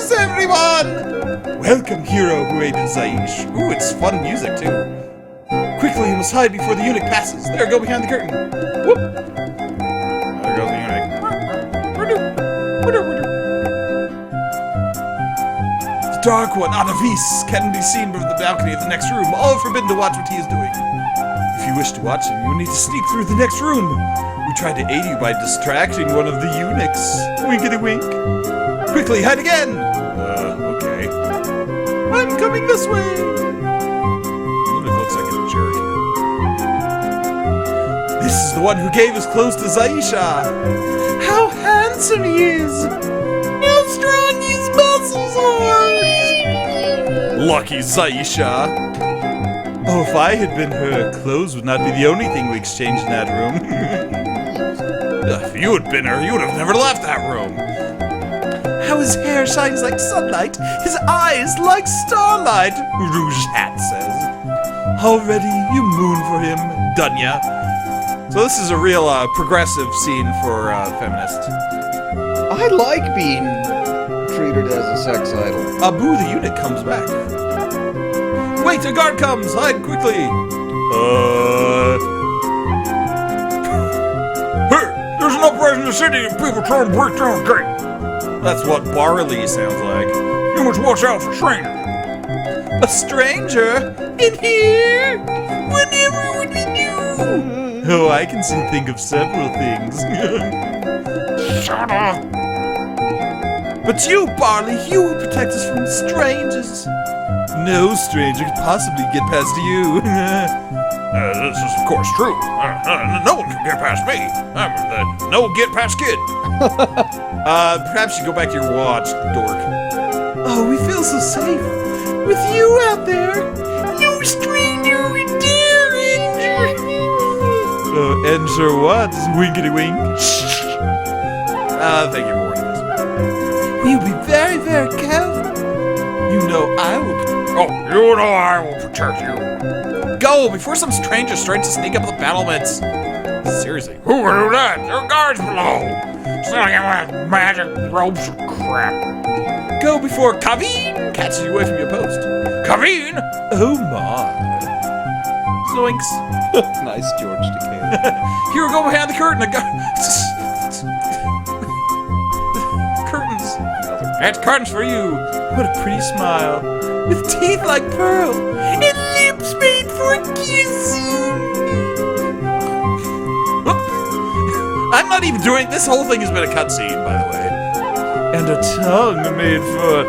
Greetings, everyone! Welcome, hero who aided Zaish. Ooh, it's fun music, too. Quickly, you must hide before the eunuch passes. There, go behind the curtain. Whoop! There goes the eunuch. The Dark One, Anavis, can be seen from the balcony of the next room. All forbidden to watch what he is doing. If you wish to watch him, you will need to sneak through the next room. We tried to aid you by distracting one of the eunuchs. Winkety wink. Quickly, hide again! Okay. I'm coming this way! Eunuch looks like a jerk. This is the one who gave his clothes to Zaisha. How handsome he is! How strong his muscles are! Lucky Zaisha! Oh, if I had been her, clothes would not be the only thing we exchanged in that room. If you had been her, you would have never left that room. How his hair shines like sunlight, his eyes like starlight, Rouge Hat says. Already you moon for him, Dunya. So this is a real progressive scene for feminists. I like being treated as a sex idol. Abu the eunuch comes back. Wait, a guard comes! Hide quickly! Hey! There's an uprising in the city and people trying to break down the gate! That's what Barley sounds like. You must watch out for strangers! A stranger? In here? Whatever would we do? Oh, I can think of several things. Shut up! But you, Barley, you will protect us from strangers. No stranger could possibly get past you. This is, of course, true. No one can get past me. I'm the no get past kid. Perhaps you go back to your watch, dork. Oh, we feel so safe. With you out there. No stranger would dare enter. Enter what? Winkety wink. Thank you for warning us. We'll be very, very careful. You know I will protect. Oh, you know I will protect you. Go, before some stranger tries to sneak up the battlements. Seriously, who will do that? There are guards below. It's not like magic ropes or crap. Go before Kaveen catches you away from your post. Kaveen? Oh my. Zoinks. Nice George Takei. Here, go behind the curtain. Curtains. That's curtains for you. What a pretty smile. With teeth like pearl, and lips made for kissing. I'm not even doing this. Whole thing has been a cutscene, by the way. And a tongue made for.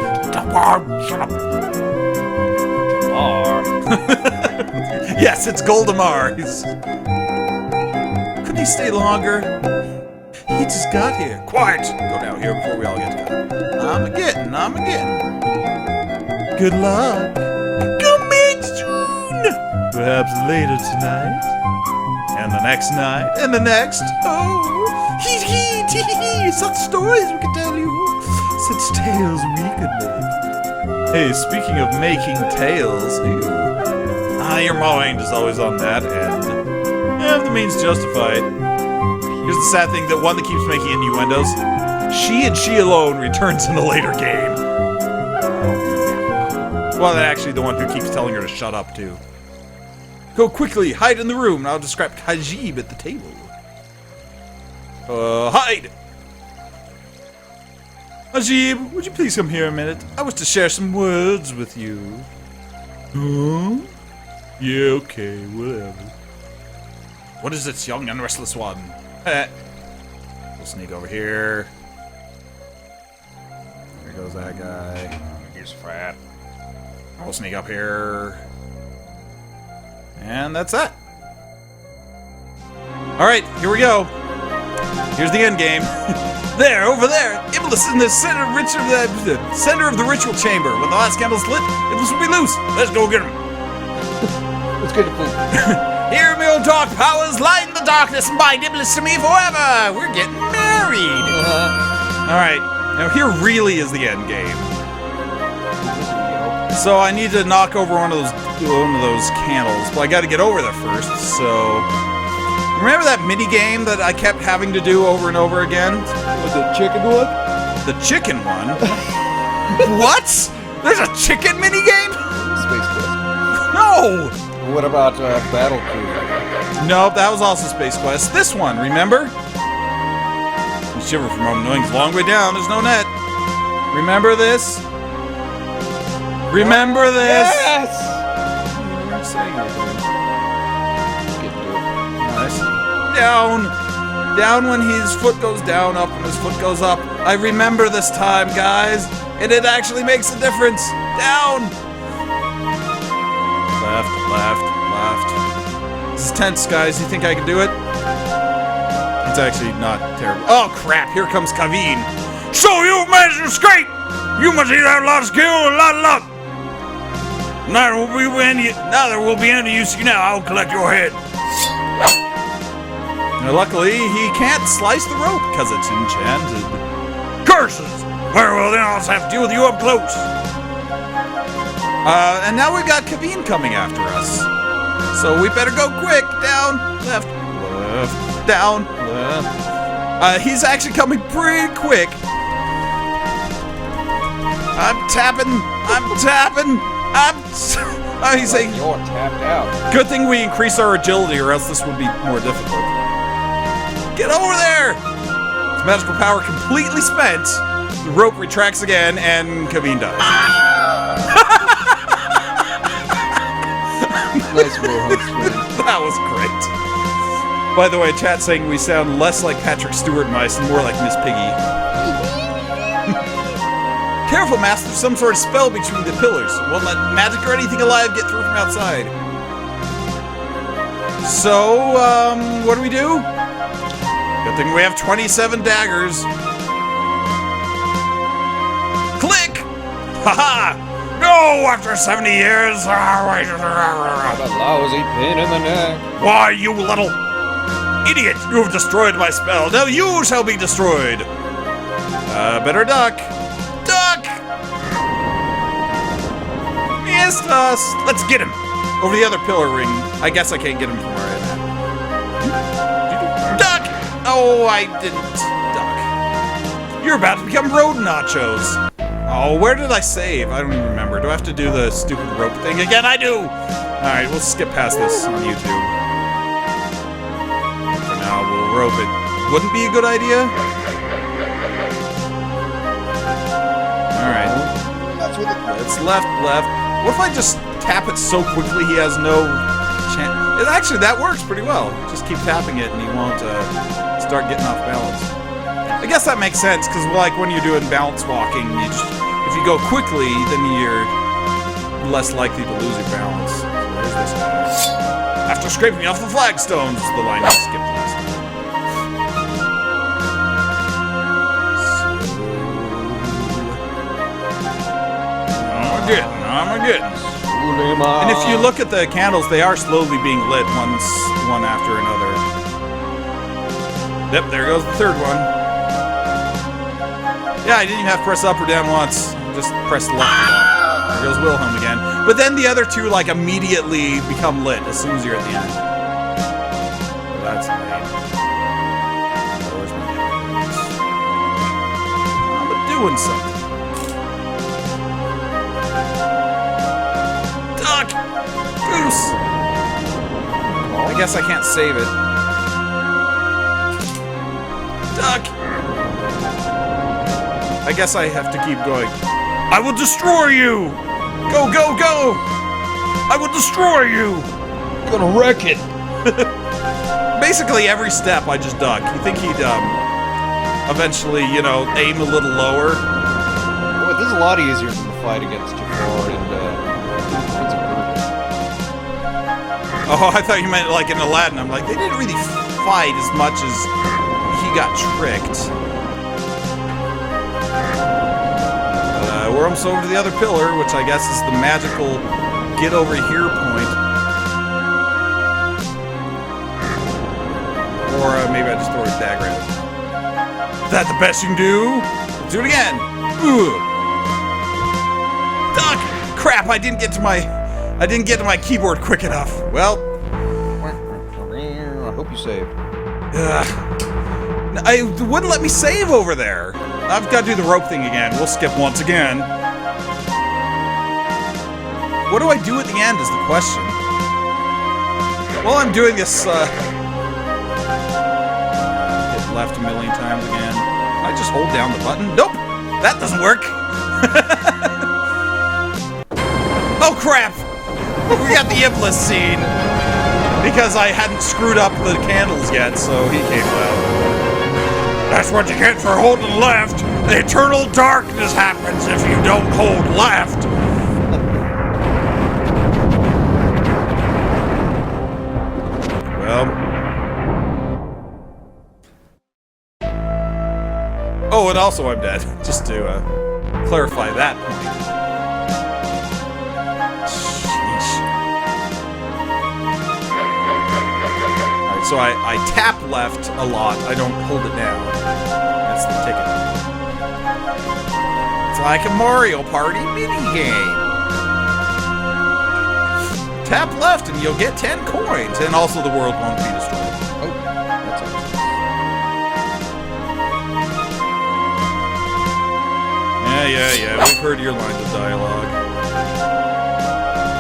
Shut up. Yes, it's Goldemar. Couldn't he stay longer? He just got here. Quiet. Go down here before we all get together. I'm a getting. Good luck. Come back soon. Perhaps later tonight. And the next night. And the next. Oh. Hee. Such stories we could tell you. Such tales we could make. Hey, speaking of making tales. Your mind is always on that end. If the means justify it. Here's the sad thing. The one that keeps making innuendos. She and she alone returns in a later game. Well, actually, the one who keeps telling her to shut up, too. Go quickly, hide in the room, and I'll describe Kajib at the table. Hide! Kajib, would you please come here a minute? I wish to share some words with you. Huh? Yeah, okay, whatever. What is this, young and restless one? We'll sneak over here. There goes that guy. He's fat. We'll sneak up here. And that's that. Alright, here we go. Here's the end game. There, over there. Iblis in the center of the ritual chamber. When the last candle's lit, Iblis will be loose. Let's go get him. Let's get the food. Hear me, old dark powers, light in the darkness and bind Iblis to me forever. We're getting married. Alright, now here really is the end game. So I need to knock over one of those candles, but I got to get over there first. So remember that mini game that I kept having to do over and over again? Was it chicken one? The chicken one. What? There's a chicken minigame? Space Quest. No! What about Battle Cruiser? Nope, that was also Space Quest. This one, remember? You shiver from home knowing it's a long way down, there's no net. Remember this? Remember this? Yes! Nice. Down! Down when his foot goes down, up when his foot goes up. I remember this time, guys. And it actually makes a difference. Down! Left, left, left. This is tense, guys. You think I can do it? It's actually not terrible. Oh, crap. Here comes Kaveen. So you managed to escape! You must either have a lot of skill or a lot of luck. Now there will be any use to you now. I'll collect your head. Now, luckily, he can't slice the rope because it's enchanted. Curses! Very well, then I'll just have to deal with you up close. And now we've got Kaveen coming after us. So we better go quick. Down, left, left, down, left. He's actually coming pretty quick. I'm tapping. He's saying, you're tapped out. Good thing we increase our agility or else this would be more difficult. Get over there! His magical power completely spent. The rope retracts again, and Kaveen dies. Nice Wilhelm spin. That was great. By the way, chat saying we sound less like Patrick Stewart mice and more like Miss Piggy. Careful, master, some sort of spell between the pillars. Won't let magic or anything alive get through from outside. So, what do we do? Good thing we have 27 daggers. Click! Haha! No, after 70 years. What a lousy pain in the neck. Why, you little idiot! You have destroyed my spell. Now you shall be destroyed. Better duck. Duck! Missed us. Let's get him. Over the other pillar ring. I guess I can't get him from where I'm at. Duck! Oh, I didn't duck. You're about to become road nachos. Oh, where did I save? I don't even remember. Do I have to do the stupid rope thing again? I do! Alright, we'll skip past this on YouTube. For now, we'll rope it. Wouldn't be a good idea? Alright. It's left, left. What if I just tap it so quickly he has no chance? Actually, that works pretty well. Just keep tapping it and he won't start getting off balance. I guess that makes sense, because like when you're doing balance walking, if you go quickly, then you're less likely to lose your balance. So there's this guy. After scraping me off the flagstones, the line I skipped last time. Armageddon. And if you look at the candles, they are slowly being lit one after another. Yep, there goes the third one. Yeah, I didn't even have to press up or down once. Just press left and down. There goes Wilhelm again. But then the other two, like, immediately become lit as soon as you're at the end. So that's lame. Where's my evidence? I'm doing something. Duck! Goose! I guess I can't save it. Duck! I guess I have to keep going. I will destroy you! Go, go, go! I will destroy you! I'm gonna wreck it! Basically, every step I just duck. You think he'd, eventually, you know, aim a little lower? Boy, this is a lot easier than the fight against Jafar and, Prince of Persia. Oh, I thought you meant like in Aladdin. I'm like, they didn't really fight as much as he got tricked. We're almost over to the other pillar, which I guess is the magical get over here point. Or maybe I just throw a dagger at it. Is that the best you can do? Let's do it again. Ooh. Duck! Crap! I didn't get to my keyboard quick enough. Well, I hope you saved. it wouldn't let me save over there. I've got to do the rope thing again. We'll skip once again. What do I do at the end is the question. While I'm doing this, hit left a million times again. I just hold down the button. Nope! That doesn't work! Oh crap! We got the Iblis scene! Because I hadn't screwed up the candles yet, so he came out. That's what you get for holding left! Eternal darkness happens if you don't hold left! Well... Oh, and also I'm dead, just to clarify that point. Sheesh. Alright, so I tap left a lot, I don't hold it down. That's the ticket. It's like a Mario Party minigame. Tap left and you'll get 10 coins, and also the world won't be destroyed. Oh, that's awesome. Yeah, we've heard your lines of dialogue.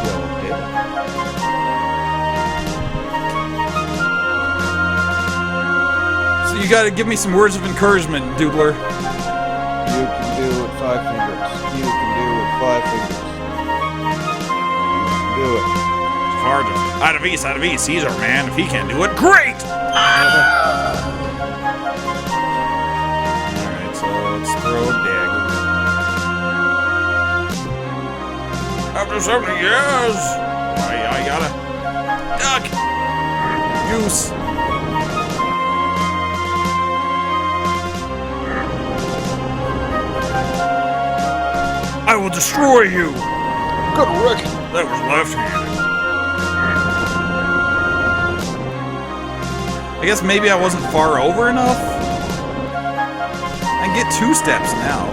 Well, okay. So you gotta give me some words of encouragement, Doodler. You can do it 5 fingers. You can do it 5 fingers. You can do it. Hard. Out of east, he's our man. If he can't do it, great! Alright, so let's throw a dagger. After 70 years, I gotta duck. Goose. I will destroy you. Good work. That was left-handed. I guess maybe I wasn't far over enough. I can get 2 steps now.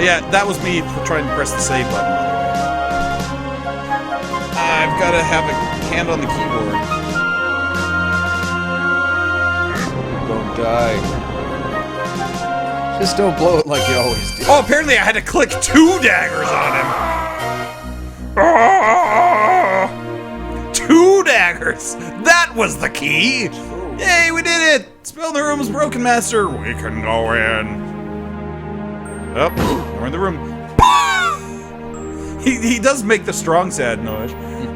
Yeah, that was me trying to press the save button, by the way. I've got to have a hand on the keyboard. Don't die. Just don't blow it like you always do. Oh, apparently I had to click 2 daggers on him. Ah! 2 daggers! That was the key! Yay, we did it! Spell in the room is broken, Master. We can go in. Oh, we're in the room. He does make the strong sad noise.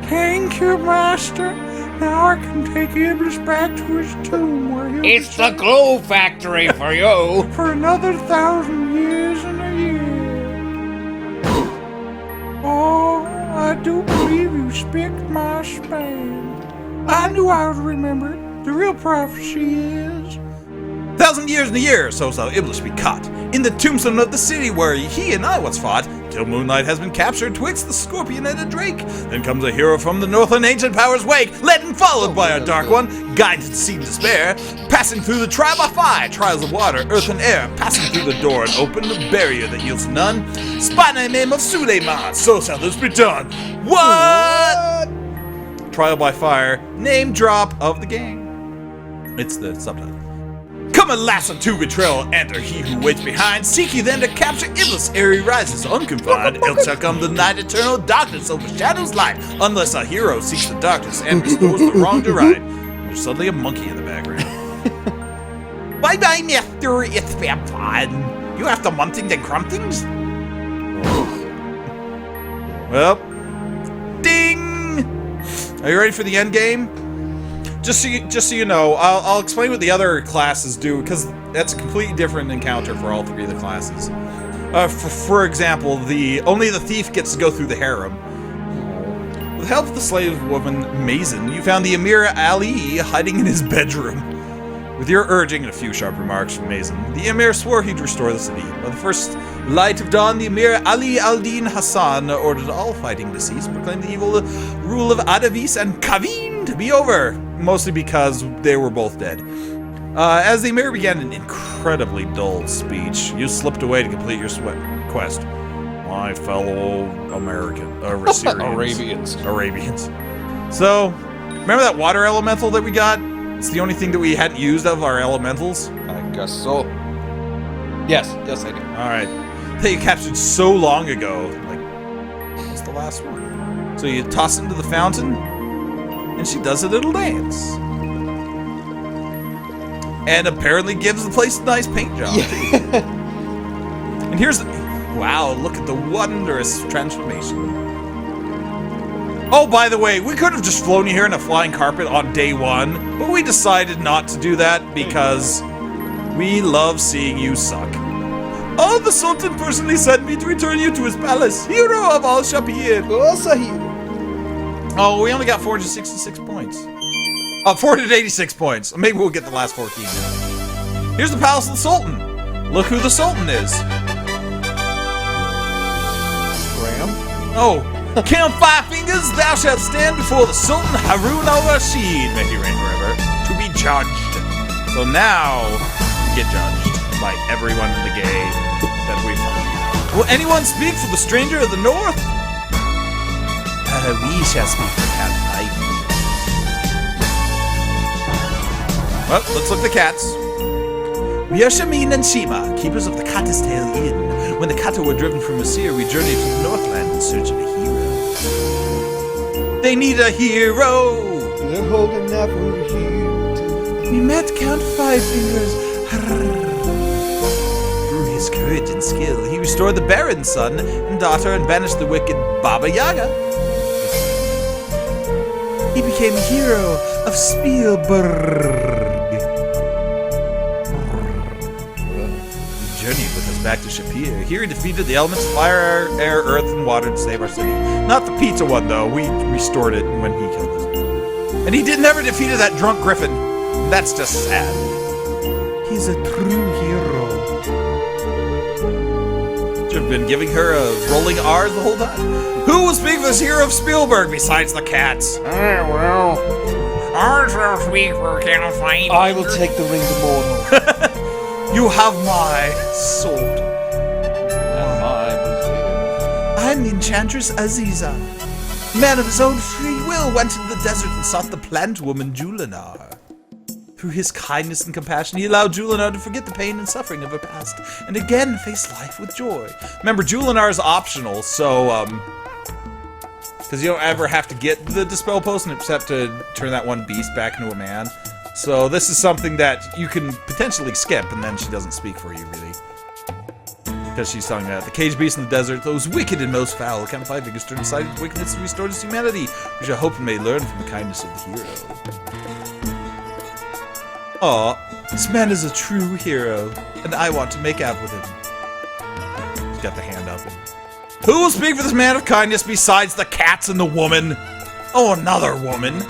Thank you, Master. Now I can take Iblis back to his tomb where he'll It's the glue factory for you. for another 1,000 years and a year. Oh, I do believe you spicked my span. I knew I would remember it. The real prophecy is 1,000 years and a year, so shall Iblis be caught in the tombstone of the city where he and I once fought, till moonlight has been captured twixt the scorpion and a drake. Then comes a hero from the northland ancient power's wake, led and followed by a dark one, guided to seem despair, passing through the trial by fire, trials of water, earth and air, passing through the door and open the barrier that yields none. Spy name of Suleiman, so shall this be done. What? Trial by fire, name drop of the game. It's the subtitle. Come alas unto betrayal, enter he who waits behind. Seek ye then to capture Iblis ere he rises unconfined. Else shall come the night, eternal darkness overshadows light. Unless a hero seeks the darkness and restores the wrong to right. There's suddenly a monkey in the background. Bye bye, Master, it's been fun. You have the muntings and crumptings? Well, ding! Are you ready for the end game? Just so you know, I'll explain what the other classes do, because that's a completely different encounter for all 3 of the classes. For example, only the thief gets to go through the harem. With the help of the slave woman Mason, you found the Emir Ali hiding in his bedroom. With your urging and a few sharp remarks from Mason, the Emir swore he'd restore the city. By the first light of dawn, the Emir Ali al-Din Hassan ordered all fighting to cease, proclaimed the evil rule of Adavis and Kavin to be over, mostly because they were both dead. As the Emir began an incredibly dull speech, you slipped away to complete your quest. My fellow Arabians. So, remember that water elemental that we got? It's the only thing that we hadn't used of our elementals. I guess so. Yes, I do. Alright. They captured so long ago. Like, what's the last one? So you toss it into the fountain, and she does a little dance. And apparently gives the place a nice paint job. Yeah. And here's the... Wow, look at the wondrous transformation. Oh, by the way, we could have just flown you here in a flying carpet on day one, but we decided not to do that because we love seeing you suck. Oh, the Sultan personally sent me to return you to his palace, hero of all Shapir. Oh, we only got 466 points. 486 points. Maybe we'll get the last 14 now. Here's the palace of the Sultan. Look who the Sultan is. Graham? Oh, count 5 fingers, thou shalt stand before the Sultan Harun al-Rashid, may he reign forever, to be judged. So now, you get judged by everyone in the gay that we found. Will anyone speak for the stranger of the north? We shall speak for Count Five. Well, let's look at the cats. We are Shamin and Shima, keepers of the Catta's Tail Inn. When the Katta were driven from Asir, we journeyed to the Northland in search of a hero. They need a hero! They're holding that over here. We met Count Five Fingers. Through his courage and skill, he restored the Baron's son and daughter and banished the wicked Baba Yaga. He became a hero of Spielberg. He journeyed with us back to Shapir. Here he defeated the elements of fire, air, earth, and water to save our city. Not the pizza one, though. We restored it when he killed us. And he never defeated that drunk griffin. That's just sad. He's a true hero. Should have been giving her a rolling R's the whole time. Who will speak for this hero of Spielberg besides the cats? Well, I shall speak for Count Five. I will take the ring of mortal. You have my sword. And mine. I'm the Enchantress Aziza. Man of his own free will went into the desert and sought the plant woman Julinar. Through his kindness and compassion, he allowed Julinar to forget the pain and suffering of her past, and again face life with joy. Remember, Julinar is optional, so, because you don't ever have to get the Dispel Potion except to turn that one beast back into a man. So this is something that you can potentially skip, and then she doesn't speak for you, really. Because she's talking about the caged beast in the desert, those wicked and most foul. Count Five Fingers turned aside his wickedness and restored his humanity, which I hope you may learn from the kindness of the hero. Aw, this man is a true hero, and I want to make out with him. He's got the hand up. Who will speak for this man of kindness besides the cats and the woman? Oh, another woman.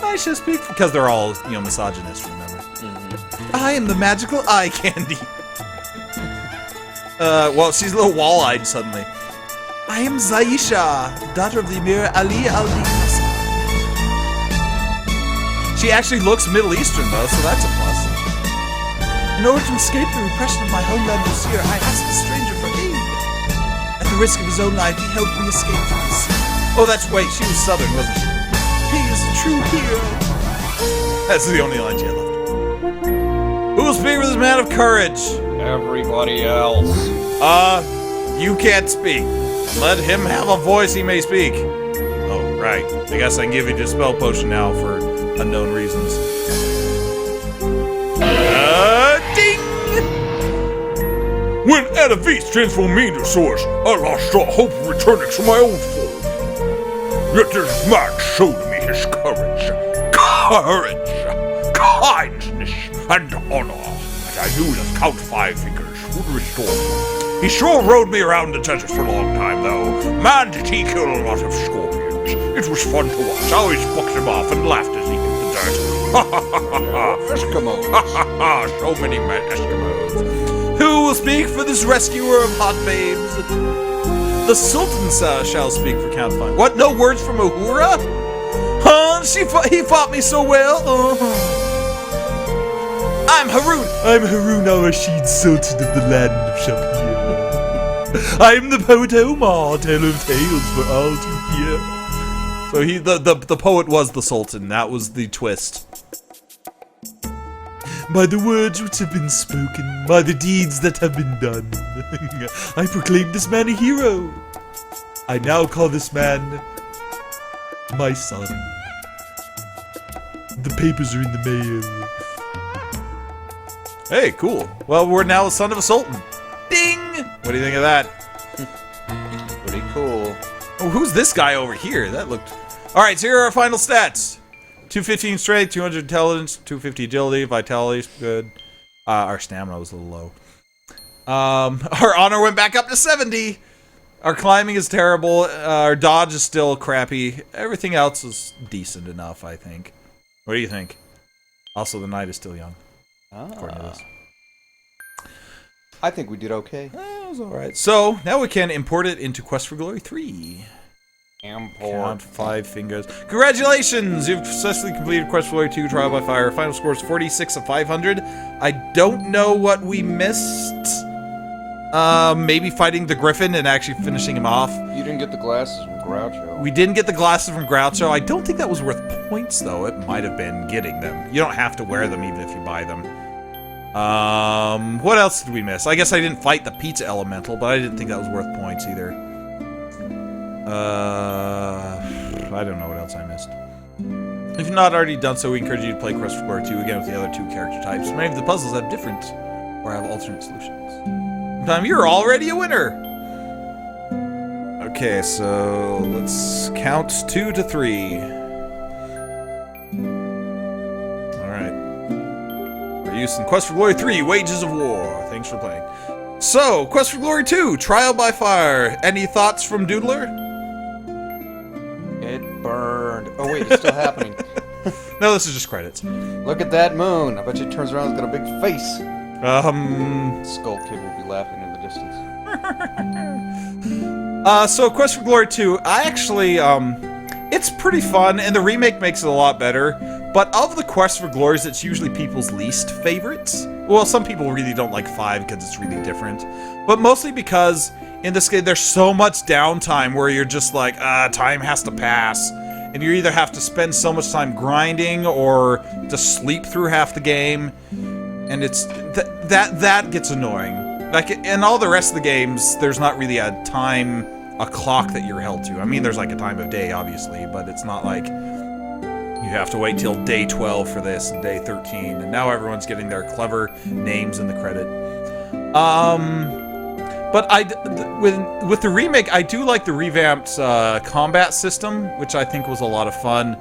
I shall speak for... Because they're all, you know, misogynist, remember? Mm-hmm. I am the magical eye candy. Well, she's a little wall-eyed suddenly. I am Zaisha, daughter of the Emir Ali al-Din. She actually looks Middle Eastern, though, so that's a plus. In order to escape the repression of my homeland Asir, I asked the stranger for aid. At the risk of his own life, he helped me escape from the sea. Oh, that's wait, she was Southern, wasn't she? He is a true hero. That's the only line she had left. Who will speak with this man of courage? Everybody else. You can't speak. Let him have a voice, he may speak. Oh, right. I guess I can give you the spell potion now for unknown reasons. Ding! When Adavis transformed me into source, I lost all hope of returning to my old form. Yet this man showed me his courage, kindness, and honor that I knew that Count Five Fingers would restore me. He sure rode me around the desert for a long time, though. Man, did he kill a lot of scorpions. It was fun to watch. I always bucked him off and laughed as he hit the dirt. Ha ha ha ha ha! Eskimos. Ha ha ha! So many Eskimos. Who will speak for this rescuer of hot babes? The Sultan shall speak for Count Five. What? No words from Uhura? Huh? He fought me so well. I'm Harun. I'm Harun al-Rashid, Sultan of the land of Shapir. I am the poet Omar, teller of tales for all to hear. So the poet was the Sultan. That was the twist. by the words which have been spoken, by the deeds that have been done. I proclaim this man a hero. I now call this man my son. The papers are in the mail. Hey, cool. Well, we're now the son of a sultan. Ding! What do you think of that? Pretty cool. Oh, who's this guy over here? That looked... Alright, so here are our final stats. 215 strength, 200 intelligence, 250 agility, vitality, good. Our stamina was a little low. Our honor went back up to 70. Our climbing is terrible. Our dodge is still crappy. Everything else is decent enough, I think. What do you think? Also, the knight is still young. According to this. I think we did okay. It was alright. So, now we can import it into Quest for Glory 3. Import. Count 5 fingers. Congratulations! You've successfully completed Quest for Glory 2 Trial by Fire. Final score is 46 of 500. I don't know what we missed. Maybe fighting the Griffin and actually finishing him off. You didn't get the glasses from Groucho. We didn't get the glasses from Groucho. I don't think that was worth points, though. It might have been getting them. You don't have to wear them even if you buy them. What else did we miss? I guess I didn't fight the Pizza Elemental, but I didn't think that was worth points either. I don't know what else I missed. If you've not already done so, we encourage you to play Quest for Glory 2 again with the other 2 character types. Many of the puzzles have different or have alternate solutions. Sometime you're already a winner! Okay, so let's count 2 to 3. Alright. We're using Quest for Glory 3, Wages of War. Thanks for playing. So, Quest for Glory 2, Trial by Fire. Any thoughts from Doodler? It burned. Oh wait, it's still happening. No, this is just credits. Look at that moon. I bet you it turns around and it's got a big face. Skull Kid will be laughing in the distance. So Quest for Glory 2, I actually, it's pretty fun, and the remake makes it a lot better, but of the Quest for Glories, it's usually people's least favorites. Well, some people really don't like 5 because it's really different, but mostly because in this game there's so much downtime where you're just like, time has to pass, and you either have to spend so much time grinding or just sleep through half the game, and it's, that gets annoying. Like, in all the rest of the games, there's not really a clock that you're held to. I mean, there's like a time of day, obviously, but it's not like you have to wait till day 12 for this and day 13, and now everyone's getting their clever names in the credit. But with the remake, I do like the revamped combat system, which I think was a lot of fun.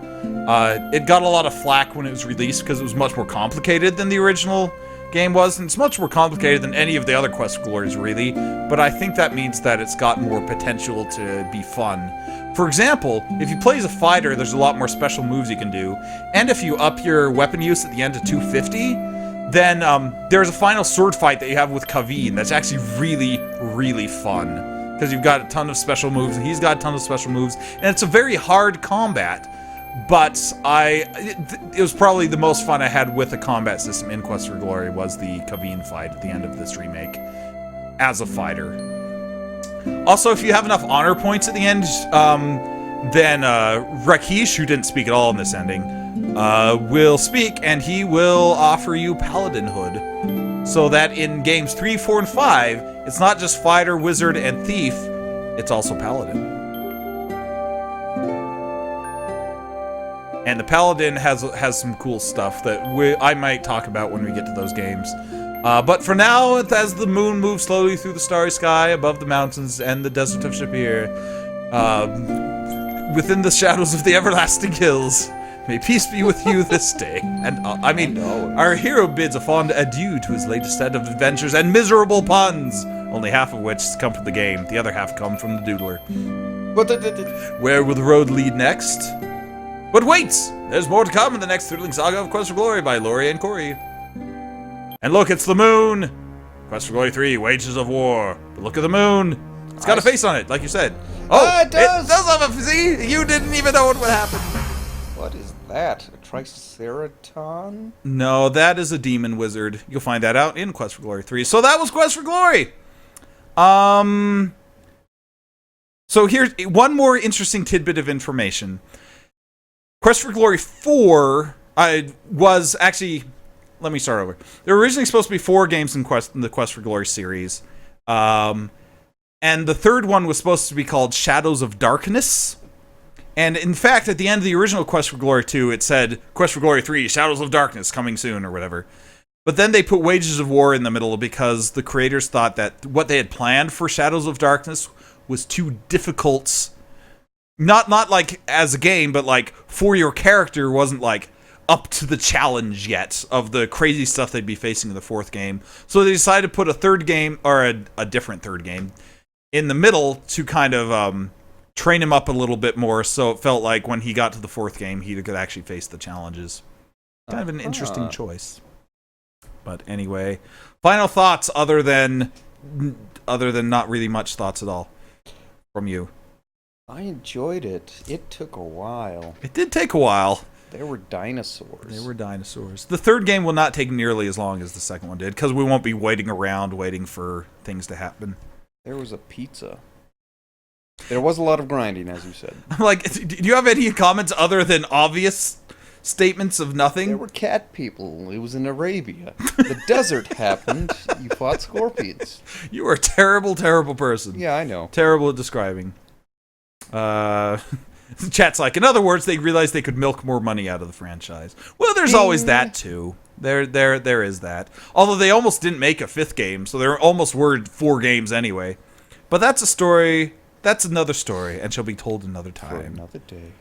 It got a lot of flack when it was released because it was much more complicated than the original game was, and it's much more complicated than any of the other Quest for Glories, really, but I think that means that it's got more potential to be fun. For example, if you play as a fighter, there's a lot more special moves you can do, and if you up your weapon use at the end to 250, then there's a final sword fight that you have with Kaveen that's actually really, really fun, because you've got a ton of special moves, and he's got a ton of special moves, and it's a very hard combat. But it was probably the most fun I had with the combat system in Quest for Glory was the Kaveen fight at the end of this remake as a fighter. Also, if you have enough honor points at the end, then Rakesh, who didn't speak at all in this ending, will speak, and he will offer you Paladinhood. So that in games 3, 4, and 5, it's not just fighter, wizard, and thief, it's also Paladin. And the Paladin has some cool stuff that I might talk about when we get to those games. But for now, as the moon moves slowly through the starry sky above the mountains and the desert of Shapir, within the shadows of the everlasting hills, may peace be with you this day. And our hero bids a fond adieu to his latest set of adventures and miserable puns, only half of which come from the game. The other half come from the Doodler. Where will the road lead next? But wait! There's more to come in the next thrilling saga of Quest for Glory by Laurie and Corey. And look, it's the moon! Quest for Glory 3, Wages of War. But look at the moon! It's got a face on it, like you said. Oh, it does! It does have a... See? You didn't even know what would happen. What is that? A Triceraton? No, that is a demon wizard. You'll find that out in Quest for Glory 3. So that was Quest for Glory! So here's one more interesting tidbit of information. Quest for Glory 4 was actually let me start over. There were originally supposed to be 4 games in the Quest for Glory series. And the third one was supposed to be called Shadows of Darkness. And in fact, at the end of the original Quest for Glory 2, it said Quest for Glory 3, Shadows of Darkness, coming soon, or whatever. But then they put Wages of War in the middle because the creators thought that what they had planned for Shadows of Darkness was too difficult. Not like as a game, but like for your character wasn't like up to the challenge yet of the crazy stuff they'd be facing in the 4th game. So they decided to put a third game, or a different third game, in the middle to kind of train him up a little bit more, so it felt like when he got to the 4th game, he could actually face the challenges. Kind of an interesting choice. But anyway, final thoughts other than not really much thoughts at all from you. I enjoyed it. It took a while. It did take a while. There were dinosaurs. There were dinosaurs. The third game will not take nearly as long as the second one did, because we won't be waiting around waiting for things to happen. There was a pizza. There was a lot of grinding, as you said. I'm like, do you have any comments other than obvious statements of nothing? There were cat people. It was in Arabia. The desert happened. You fought scorpions. You are a terrible, terrible person. Yeah, I know. Terrible at describing. Chat's like, in other words, they realized they could milk more money out of the franchise. Well, there's always that too. There is that. Although they almost didn't make a 5th game, so there almost were 4 games anyway. But that's a story. That's another story, and shall be told another time. For another day.